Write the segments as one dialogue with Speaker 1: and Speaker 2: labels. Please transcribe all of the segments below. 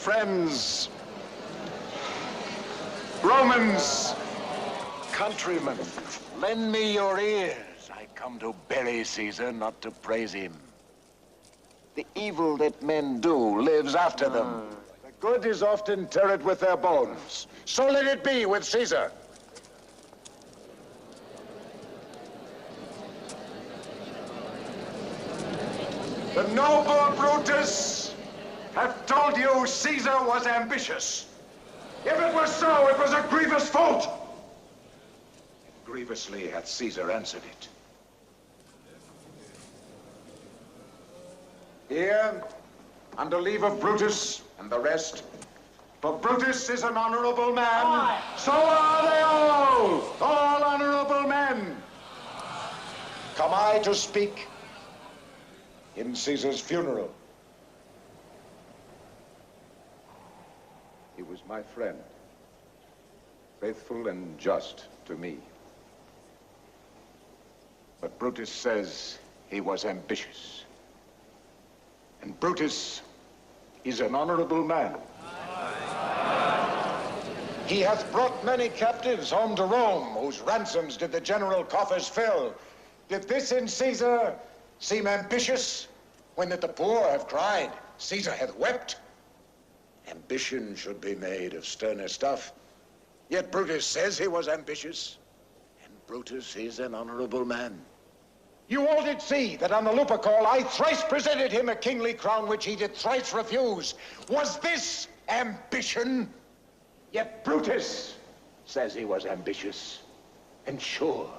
Speaker 1: friends, Romans, countrymen, lend me your ears. I come to bury Caesar, not to praise him. The evil that men do lives after them. The good is often interred with their bones. So let it be with Caesar. The noble Brutus hath told you Caesar was ambitious. If it was so, it was a grievous fault. Grievously hath Caesar answered it. Here, under leave of Brutus and the rest, for Brutus is an honorable man, aye. So are they all honorable men. Come I to speak in Caesar's funeral. He was my friend, faithful and just to me. But Brutus says he was ambitious. And Brutus is an honorable man. He hath brought many captives home to Rome, whose ransoms did the general coffers fill. Did this in Caesar seem ambitious, when that the poor have cried, Caesar hath wept? Ambition should be made of sterner stuff. Yet Brutus says he was ambitious, and Brutus is an honorable man. You all did see that on the Lupercal I thrice presented him a kingly crown which he did thrice refuse. Was this ambition? Yet Brutus says he was ambitious, and sure,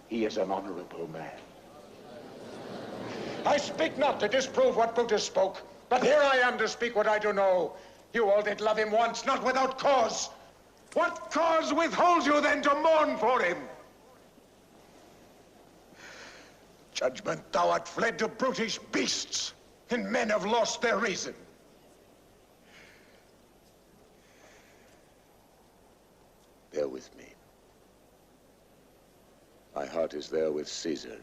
Speaker 1: he is an honorable man. I speak not to disprove what Brutus spoke, but here I am to speak what I do know. You all did love him once, not without cause. What cause withholds you then to mourn for him? Judgment, thou art fled to brutish beasts, and men have lost their reason. Bear with me. My heart is there with Caesar,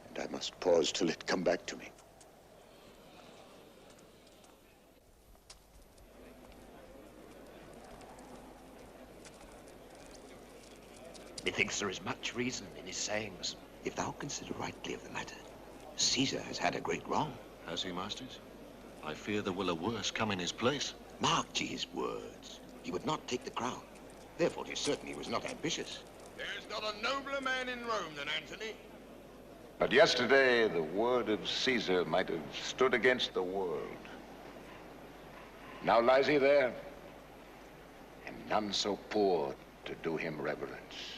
Speaker 1: and I must pause till it come back to me.
Speaker 2: Methinks there is much reason in his sayings. If thou consider rightly of the matter, Caesar has had a great wrong.
Speaker 3: Has he, masters? I fear there will a worse come in his place.
Speaker 2: Mark ye his words. He would not take the crown. Therefore, 'tis certain he was not ambitious.
Speaker 4: There's not a nobler man in Rome than Antony.
Speaker 1: But yesterday, the word of Caesar might have stood against the world. Now lies he there, and none so poor to do him reverence.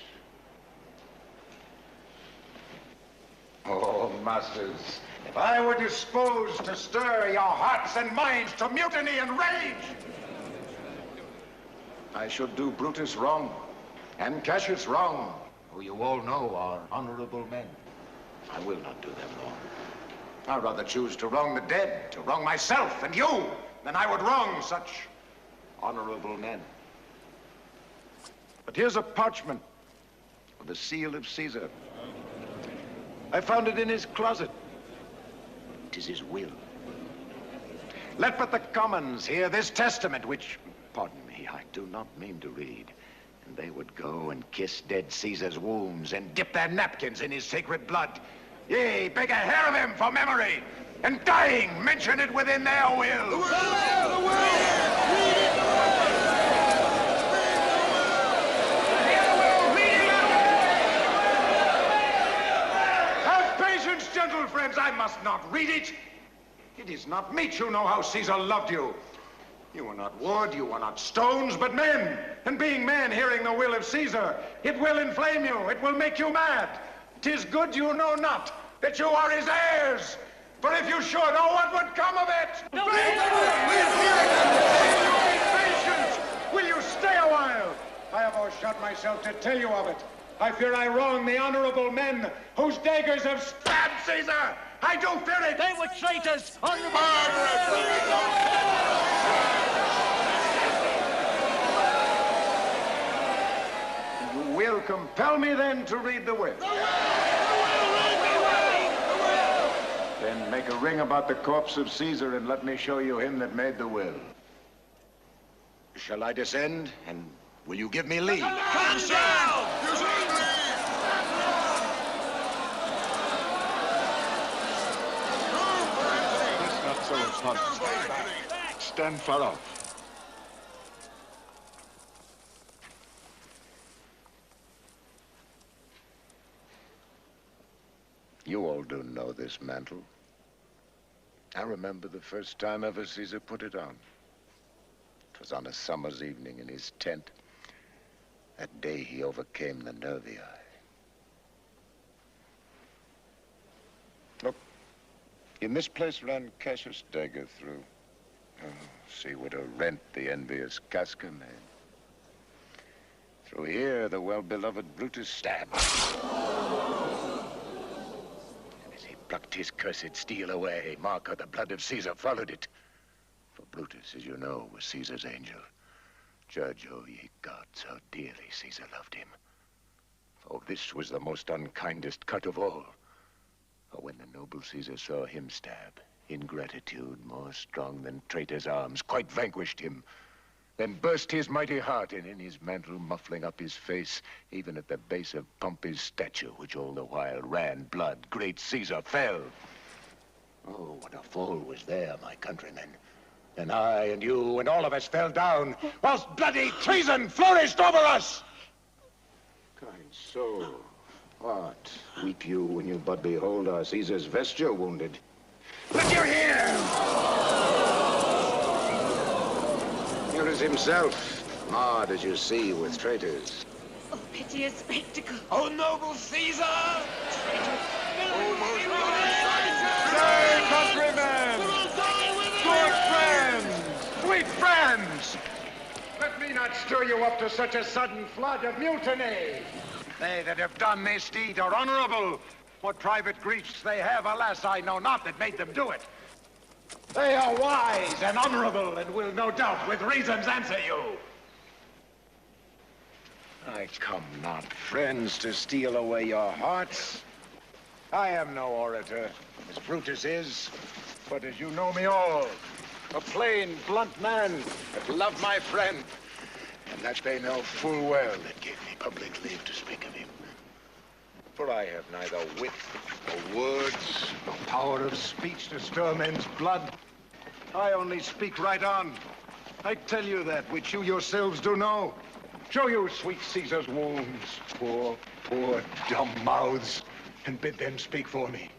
Speaker 1: Oh, masters, if I were disposed to stir your hearts and minds to mutiny and rage, I should do Brutus wrong, and Cassius wrong, who you all know are honorable men. I will not do them wrong. I'd rather choose to wrong the dead, to wrong myself and you, than I would wrong such honorable men. But here's a parchment with the seal of Caesar. I found it in his closet. 'Tis his will. Let but the commons hear this testament, which, pardon me, I do not mean to read. And they would go and kiss dead Caesar's wounds and dip their napkins in his sacred blood. Yea, beg a hair of him for memory, and dying, mention it within their will. The will! The will! Gentle friends, I must not read it. It is not meet you know how Caesar loved you. You are not wood, you are not stones, but men. And being men, hearing the will of Caesar, it will inflame you, it will make you mad. 'Tis good you know not that you are his heirs. For if you should, oh, what would come of it? No, patience! Will you stay a while? I have overshot myself to tell you of it. I fear I wrong the honorable men whose daggers have stabbed Caesar. I do fear it.
Speaker 5: They were traitors on the
Speaker 1: You will compel me then to read the will. The will! Then make a ring about the corpse of Caesar and let me show you him that made the will. Shall I descend? And will you give me leave?
Speaker 4: Come down! You shall leave!
Speaker 1: It's not so important.
Speaker 4: Stay back.
Speaker 1: Stand far off. You all do know this mantle. I remember the first time ever Caesar put it on. It was on a summer's evening in his tent. That day he overcame the nervii. Look, in this place ran Cassius' dagger through. Oh, see what a rent the envious Casca made. Through here, the well-beloved Brutus stabbed. And as he plucked his cursed steel away, mark of the blood of Caesar followed it. For Brutus, as you know, was Caesar's angel. Judge, oh ye gods, how dearly Caesar loved him. For this was the most unkindest cut of all. For when the noble Caesar saw him stab, ingratitude, more strong than traitor's arms, quite vanquished him. Then burst his mighty heart, and in his mantle muffling up his face, even at the base of Pompey's statue, which all the while ran blood, great Caesar fell. Oh, what a fall was there, my countrymen. And I and you and all of us fell down, whilst bloody treason flourished over us. Kind soul, what? Weep you when you but behold our Caesar's vesture wounded. Look you here! Here is himself, marred as you see with traitors.
Speaker 5: Oh, piteous spectacle.
Speaker 2: Oh, noble Caesar!
Speaker 1: Say, countrymen! Good friends! Sweet friends! Let me not stir you up to such a sudden flood of mutiny. They that have done this deed are honorable. What private griefs they have, alas, I know not that made them do it. They are wise and honorable and will no doubt with reasons answer you. I come not, friends, to steal away your hearts. I am no orator, as Brutus is, but as you know me all, a plain, blunt man that loved my friend, and that they know full well that gave me public leave to speak of him. For I have neither wit, nor words, nor power of speech to stir men's blood. I only speak right on. I tell you that which you yourselves do know. Show you sweet Caesar's wounds, poor, dumb mouths, and bid them speak for me.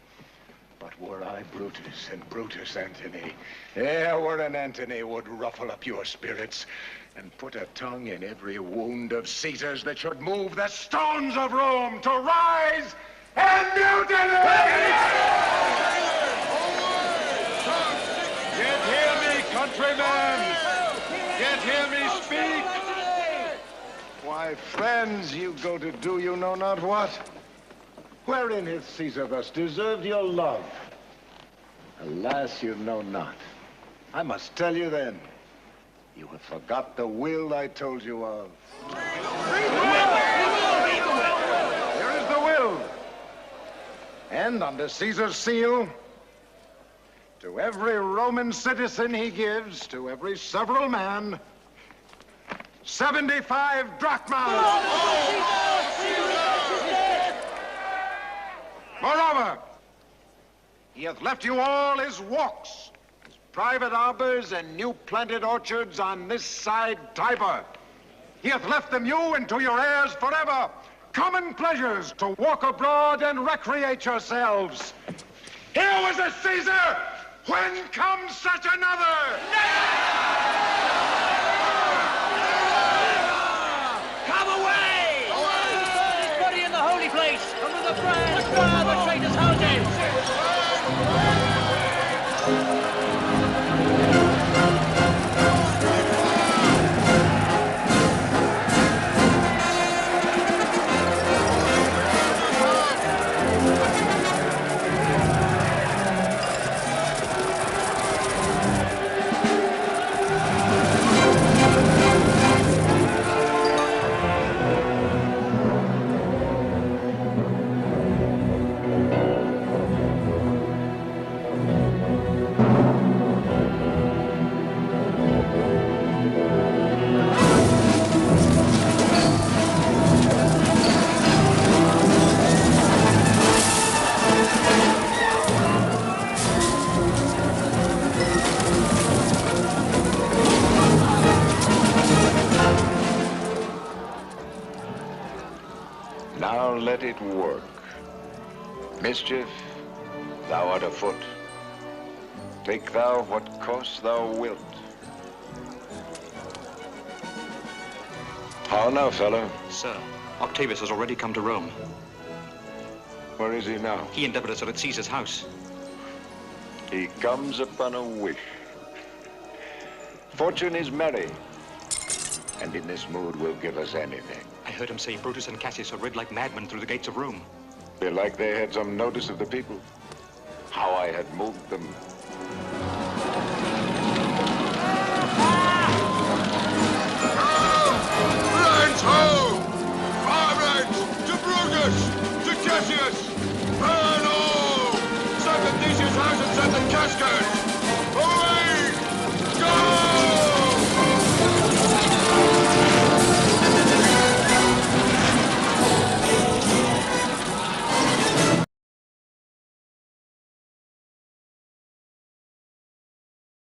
Speaker 1: But were I Brutus, and Brutus Antony, were an Antony would ruffle up your spirits and put a tongue in every wound of Caesar's that should move the stones of Rome to rise and mutiny! Yet hear me, countrymen! Yet hear me speak! Why, friends, you go to do you know not what. Wherein hath Caesar thus deserved your love? Alas, you know not. I must tell you then. You have forgot the will I told you of. Here is the will. And under Caesar's seal, to every Roman citizen he gives, to every several man, 75 drachmas. Moreover, he hath left you all his walks, his private arbors and new planted orchards on this side Tiber. He hath left them you and to your heirs forever, common pleasures to walk abroad and recreate yourselves. Here was a Caesar, when comes such another?
Speaker 5: Come away! Burn his body in the holy place, and with the brand fire the traitors' houses!
Speaker 1: let it work. Mischief, thou art afoot. Take thou what cost thou wilt. How now, fellow?
Speaker 6: Sir, Octavius has already come to Rome.
Speaker 1: Where is he now?
Speaker 6: He and Deputus are at Caesar's house.
Speaker 1: He comes upon a wish. Fortune is merry, and in this mood will give us anything.
Speaker 6: I heard him say Brutus and Cassius had rid like madmen through the gates of Rome.
Speaker 1: Belike they had some notice of the people. How I had moved them.